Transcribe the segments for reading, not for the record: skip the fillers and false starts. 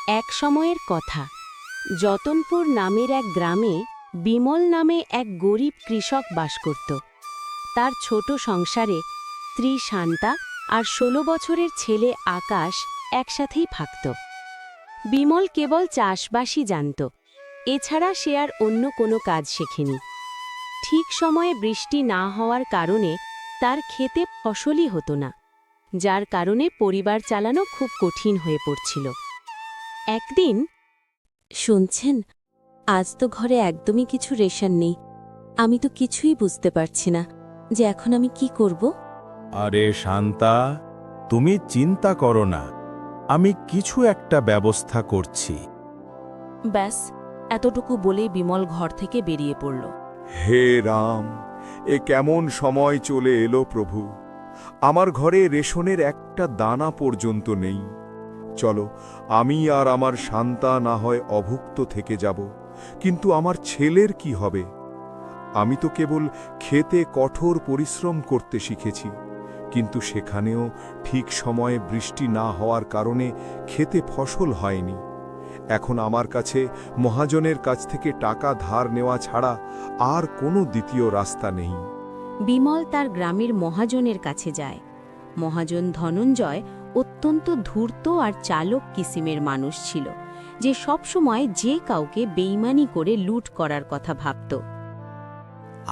এক সময়ের কথা, যতনপুর নামের এক গ্রামে বিমল নামে এক গরিব কৃষক বাস করত। তার ছোট সংসারে স্ত্রী শান্তা আর ১৬ বছরের ছেলে আকাশ একসাথেই থাকত। বিমল কেবল চাষবাসই জানত, এছাড়া সে আর অন্য কোনো কাজ শেখেনি। ঠিক সময়ে বৃষ্টি না হওয়ার কারণে তার ক্ষেতে ফসলই হতো না, যার কারণে পরিবার চালানো খুব কঠিন হয়ে পড়ছিল। একদিন, শুনছেন, আজ তো ঘরে একদমই কিছু রেশন নেই। আমি তো কিছুই বুঝতে পারছি না যে এখন আমি কি করব। আরে শান্তা, তুমি চিন্তা করো না, আমি কিছু একটা ব্যবস্থা করছি। ব্যাস, এতটুকু বলেই বিমল ঘর থেকে বেরিয়ে পড়ল। হে রাম, এ কেমন সময় চলে এলো প্রভু! আমার ঘরে রেশনের একটা দানা পর্যন্ত নেই। চলো, আমি আর আমার শান্তা না হয় অভুক্ত থেকে যাব, কিন্তু আমার ছেলের কি হবে? আমি তো কেবল খেতে কঠোর পরিশ্রম করতে শিখেছি, কিন্তু সেখানেও ঠিক সময়ে বৃষ্টি না হওয়ার কারণে খেতে ফসল হয়নি। এখন আমার কাছে মহাজনের কাছ থেকে টাকা ধার নেওয়া ছাড়া আর কোনো দ্বিতীয় রাস্তা নেই। বিমল তার গ্রামের মহাজনের কাছে যায়। মহাজন ধনঞ্জয় অত্যন্ত ধূর্ত আর চালক কিসিমের মানুষ ছিল, যে সবসময় যে কাউকে বেইমানি করে লুট করার কথা ভাবত।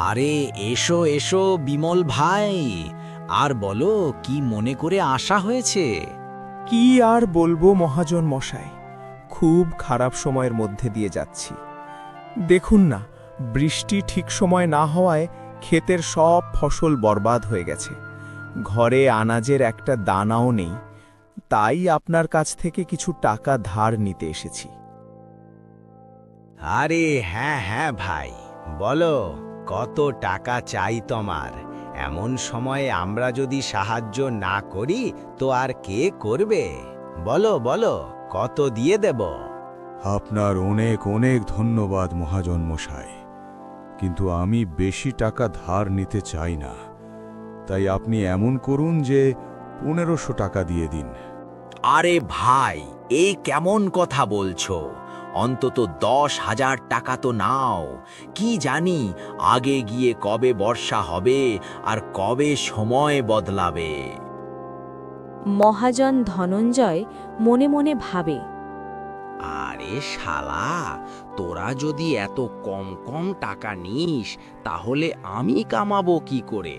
আরে এসো এসো বিমল ভাই, আর বলো কি মনে করে আসা হয়েছে? কি আর বলবো মহাজন মশাই, খুব খারাপ সময়ের মধ্যে দিয়ে যাচ্ছি। দেখুন না, বৃষ্টি ঠিক সময় না হওয়ায় ক্ষেতের সব ফসল বরবাদ হয়ে গেছে। ঘরে আনাজের একটা দানাও নেই, তাই আপনার কাছ থেকে কিছু টাকা ধার নিতে এসেছি। আরে হ্যাঁ হ্যাঁ ভাই, বলো কত টাকা চাই তোমার? এমন সময়ে আমরা যদি সাহায্য না করি তো আর কে করবে? বলো বলো, কত দিয়ে দেব? আপনার অনেক অনেক ধন্যবাদ মহাজন মশাই, কিন্তু আমি বেশি টাকা ধার নিতে চাই না। তাই আপনি এমন করুন যে ১৫০০ টাকা দিয়ে দিন। আরে ভাই, এই কেমন কথা বলছো? অন্তত ১০,০০০ টাকা তো নাও। কি জানি আগে গিয়ে কবে বর্ষা হবে আর কবে সময় বদলাবে। মহাজন ধনঞ্জয় মনে মনে ভাবে, আরে শালা, তোরা যদি এত কম কম টাকা নিস তাহলে আমি কামাবো কি করে?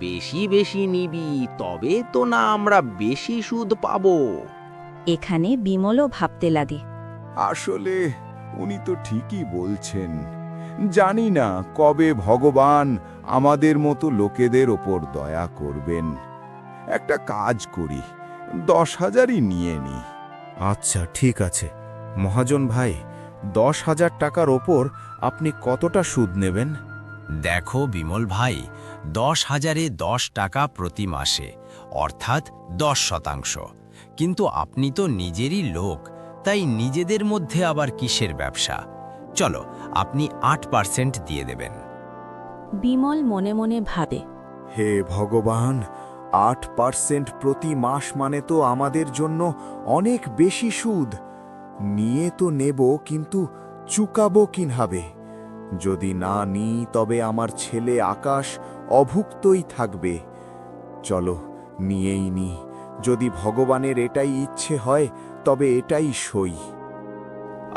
বেশি বেশি নিবি, তবে তো না আমরা বেশি সুদ পাবো। এখানে বিমলও ভাবতে লাগে। আসলে উনি তো ঠিকই বলছেন। জানি না কবে ভগবান আমাদের মতো লোকেদের ওপর দয়া করবেন। একটা কাজ করি, ১০,০০০ই নিয়ে নিই। আচ্ছা ঠিক আছে মহাজন ভাই, ১০,০০০ টাকার ওপর আপনি কতটা সুদ নেবেন? দেখো বিমল ভাই, ১০,০০০-এ ১০ টাকা প্রতি মাসে, অর্থাৎ ১০%। কিন্তু আপনি তো নিজেরই লোক, তাই নিজেদের মধ্যে আবার কিসের ব্যবসা? চলো, আপনি ৮% দিয়ে দেবেন। বিমল মনে মনে ভাবে, হে ভগবান, ৮% প্রতি মাস মানে তো আমাদের জন্য অনেক বেশি সুদ। নিয়ে তো নেব, কিন্তু চুকাবো কিভাবে? যদি না নিই তবে আমার ছেলে আকাশ অভুক্তই থাকবে। চলো, নিয়েই নি। যদি ভগবানের এটাই ইচ্ছে হয় তবে এটাই সই।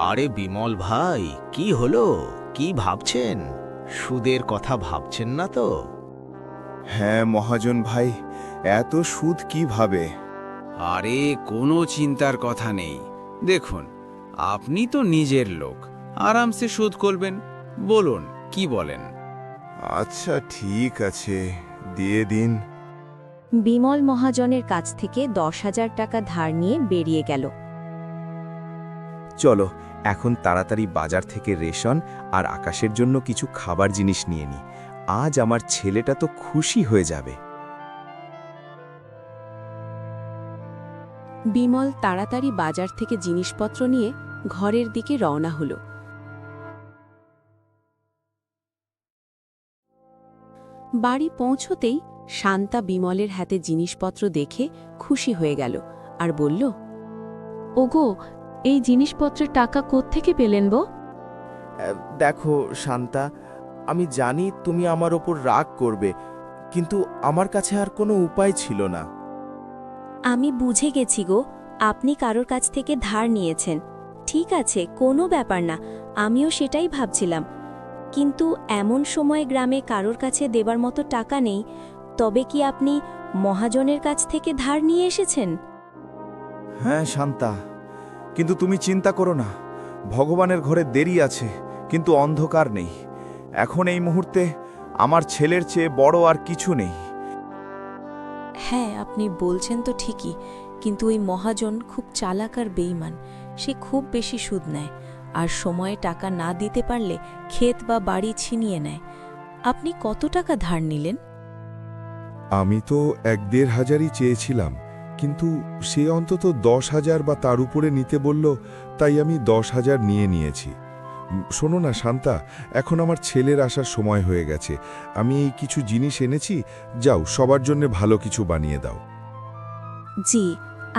আরে বিমল ভাই, কি হলো? কি ভাবছেন? সুদের কথা ভাবছেন না তো? হ্যাঁ মহাজন ভাই, এত সুদ কিভাবে? আরে কোনো চিন্তার কথা নেই। দেখুন, আপনি তো নিজের লোক, আরামসে শোধ করবেন। বলুন, কি বলেন? আচ্ছা ঠিক আছে, দিয়ে দিন। বিমল মহাজনের কাছ থেকে ১০,০০০ টাকা ধার নিয়ে বেরিয়ে গেল। চলো, এখন তাড়াতাড়ি বাজার থেকে রেশন আর আকাশের জন্য কিছু খাবার জিনিস নিয়ে নিই। আজ আমার ছেলেটা তো খুশি হয়ে যাবে। বিমল তাড়াতাড়ি বাজার থেকে জিনিসপত্র নিয়ে ঘরের দিকে রওনা হল। বাড়ি পৌঁছতেই শান্তা বিমলের হাতে জিনিসপত্র দেখে খুশি হয়ে গেল আর বলল, ওগো, এই জিনিসপত্রের টাকা কোত্থেকে পেলেন বো? দেখো শান্তা, আমি জানি তুমি আমার ওপর রাগ করবে, কিন্তু আমার কাছে আর কোনো উপায় ছিল না। আমি বুঝে গেছি গো, আপনি কারোর কাছ থেকে ধার নিয়েছেন। ঠিক আছে, কোনো ব্যাপার না, আমিও সেটাই ভাবছিলাম। কিন্তু এমন সময় গ্রামে কারোর কাছে দেবার মতো টাকা নেই, তবে কি আপনি মহাজনের কাছ থেকে ধার নিয়ে এসেছেন? হ্যাঁ শান্তা, কিন্তু তুমি চিন্তা করো না, ভগবানের ঘরে দেরি আছে, কিন্তু অন্ধকার নেই। এখন এই মুহূর্তে আমার ছেলের চেয়ে বড় আর কিছু নেই। হ্যাঁ, আপনি বলছেন তো ঠিকই, কিন্তু ওই মহাজন খুব চালাক আর বেইমান। সে খুব বেশি সুদ নেয়, আর সময়ে টাকা না দিতে পারলে ক্ষেত বা বাড়ি ছিনিয়ে নেয়। আপনি কত টাকা ধার নিলেন? আমি তো ১-১.৫ চেয়েছিলাম, কিন্তু সে অন্তত ১০,০০০ বা তার উপরে নিতে বলল, তাই আমি ১০,০০০ নিয়েছি। শোনো না শান্তা, এখন আমার ছেলের আসার সময় হয়ে গেছে। আমি এই কিছু জিনিস এনেছি, যাও সবার জন্য ভালো কিছু বানিয়ে দাও। জি,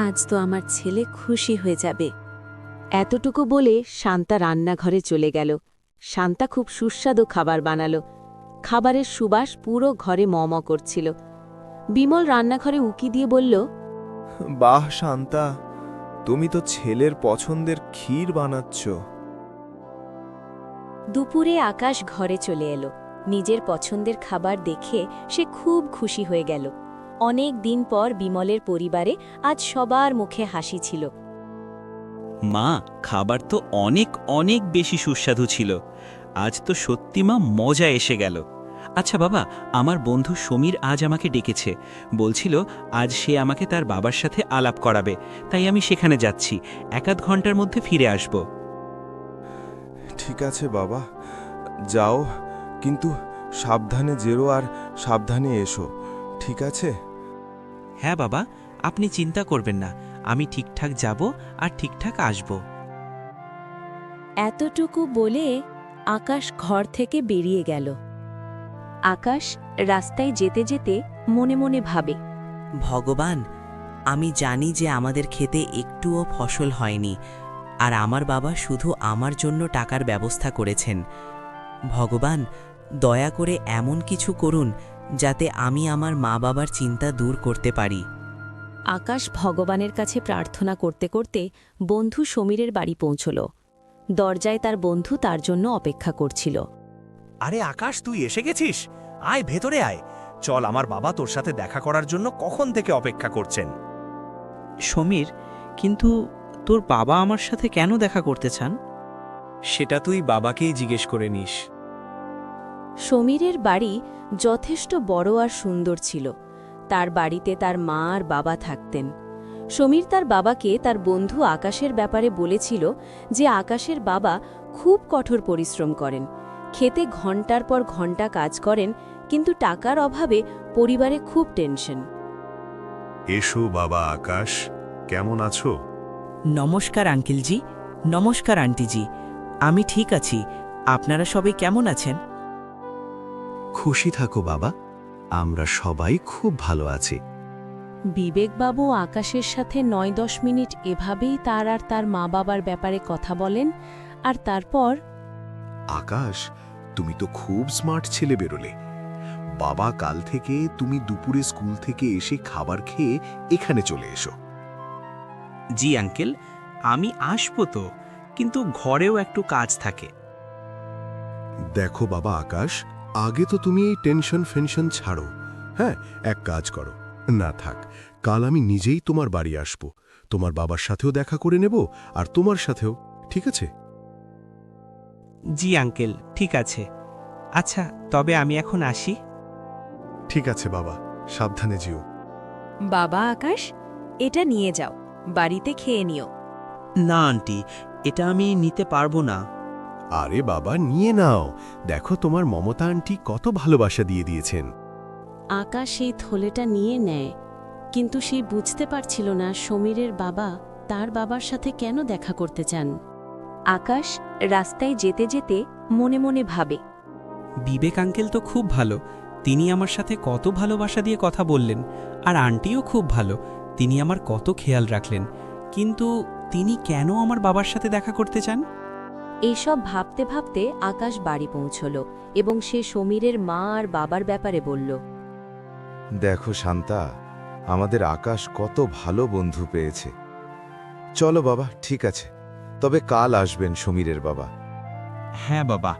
আজ তো আমার ছেলে খুশি হয়ে যাবে। এতটুকু বলে শান্তা রান্নাঘরে চলে গেল। শান্তা খুব সুস্বাদু খাবার বানালো। খাবারের সুবাস পুরো ঘরে ম করছিল। বিমল রান্নাঘরে উকি দিয়ে বলল, বাহ শান্তা, তুমি তো ছেলের পছন্দের ক্ষীর বানাচ্ছ। দুপুরে আকাশ ঘরে চলে এলো। নিজের পছন্দের খাবার দেখে সে খুব খুশি হয়ে গেল। অনেক দিন পর বিমলের পরিবারে আজ সবার মুখে হাসি ছিল। মা, খাবার তো অনেক অনেক বেশি সুস্বাদু ছিল। আজ তো সত্যি মা মজা এসে গেল। আচ্ছা বাবা, আমার বন্ধু সমীর আজ আমাকে ডেকেছে, বলছিল আজ সে আমাকে তার বাবার সাথে আলাপ করাবে, তাই আমি সেখানে যাচ্ছি। ১-৮ ঘন্টার মধ্যে ফিরে আসব। ঠিক আছে বাবা, যাও, কিন্তু সাবধানে যেরো আর সাবধানে এসো, ঠিক আছে? হ্যাঁ বাবা, আপনি চিন্তা করবেন না, আমি ঠিকঠাক যাব আর ঠিকঠাক আসব। এতটুকু বলে আকাশ ঘর থেকে বেরিয়ে গেল। আকাশ রাস্তায় যেতে যেতে মনে মনে ভাবে, ভগবান, আমি জানি যে আমাদের খেতে একটুও ফসল হয়নি, আর আমার বাবা শুধু আমার জন্য টাকার ব্যবস্থা করেছেন। ভগবান, দয়া করে এমন কিছু করুন যাতে আমি আমার মা বাবার চিন্তা দূর করতে পারি। আকাশ ভগবানের কাছে প্রার্থনা করতে করতে বন্ধু সমীরের বাড়ি পৌঁছল। দরজায় তার বন্ধু তার জন্য অপেক্ষা করছিল। আরে আকাশ, তুই এসে গেছিস? আয়, ভেতরে আয়। চল, আমার বাবা তোর সাথে দেখা করার জন্য কখন থেকে অপেক্ষা করছেন। সমীর, কিন্তু তোর বাবা আমার সাথে কেন দেখা করতে চান? সেটা তুই বাবাকেই জিজ্ঞেস করে নিস। সমীরের বাড়ি যথেষ্ট বড় আর সুন্দর ছিল। তার বাড়িতে তার মা আর বাবা থাকতেন। সমীর তার বাবাকে তার বন্ধু আকাশের ব্যাপারে বলেছিল যে আকাশের বাবা খুব কঠোর পরিশ্রম করেন, খেতে ঘন্টার পর ঘন্টা কাজ করেন, কিন্তু টাকার অভাবে পরিবারে খুব টেনশন। এসো বাবা আকাশ, কেমন আছো? নমস্কার আঙ্কেলজি, নমস্কার আন্টিজি। আমি ঠিক আছি, আপনারা সবাই কেমন আছেন? খুশি থাকো বাবা, আমরা সবাই খুব ভালো আছি। বিবেকবাবু আকাশের সাথে ৯-১০ মিনিট এভাবেই তার আর তার মা বাবার ব্যাপারে কথা বলেন, আর তারপর, আকাশ, তুমি তো খুব স্মার্ট ছেলে বেরোলে। বাবা কাল থেকে তুমি দুপুরে স্কুল থেকে এসে খাবার খেয়ে এখানে চলে এসো। জি আঙ্কেল, আমি আসবো তো, কিন্তু ঘরেও একটু কাজ থাকে। দেখো বাবা আকাশ, আগে তো তুমি এই টেনশন ছাড়ো। হ্যাঁ, এক কাজ করো, না থাক, কাল আমি নিজেই তোমার বাড়ি আসব, তোমার বাবার সাথেও দেখা করে নেব আর তোমার সাথেও, ঠিক আছে? জি আঙ্কেল, ঠিক আছে। আচ্ছা, তবে আমি এখন আসি। ঠিক আছে বাবা, সাবধানে যেও। বাবা আকাশ, এটা নিয়ে যাও, বাড়িতে খেয়ে নিও। না আন্টি, এটা আমি নিতে পারবো না। আরে বাবা, নিয়ে নাও, দেখো তোমার মমতা আন্টি কত ভালোবাসা দিয়ে দিয়েছেন। আকাশ সেই থলেটা নিয়ে নেয়, কিন্তু সে বুঝতে পারছিল না সমীরের বাবা তার বাবার সাথে কেন দেখা করতে চান। আকাশ রাস্তায় যেতে যেতে মনে মনে ভাবে, বিবেক আঙ্কেল তো খুব ভালো, তিনি আমার সাথে কত ভালোবাসা দিয়ে কথা বললেন, আর আন্টিও খুব ভালো, তিনি আমার কত খেয়াল রাখলেন। কিন্তু তিনি কেন আমার বাবার সাথে দেখা করতে চান? এইসব ভাবতে ভাবতে আকাশ বাড়ি পৌঁছল এবং সে সমীরের মা আর বাবার ব্যাপারে বলল। দেখো শান্তা, আমাদের আকাশ কত ভালো বন্ধু পেয়েছে। চলো বাবা, ঠিক আছে, তবে কাল আসবেন সমীরের বাবা। হ্যাঁ বাবা,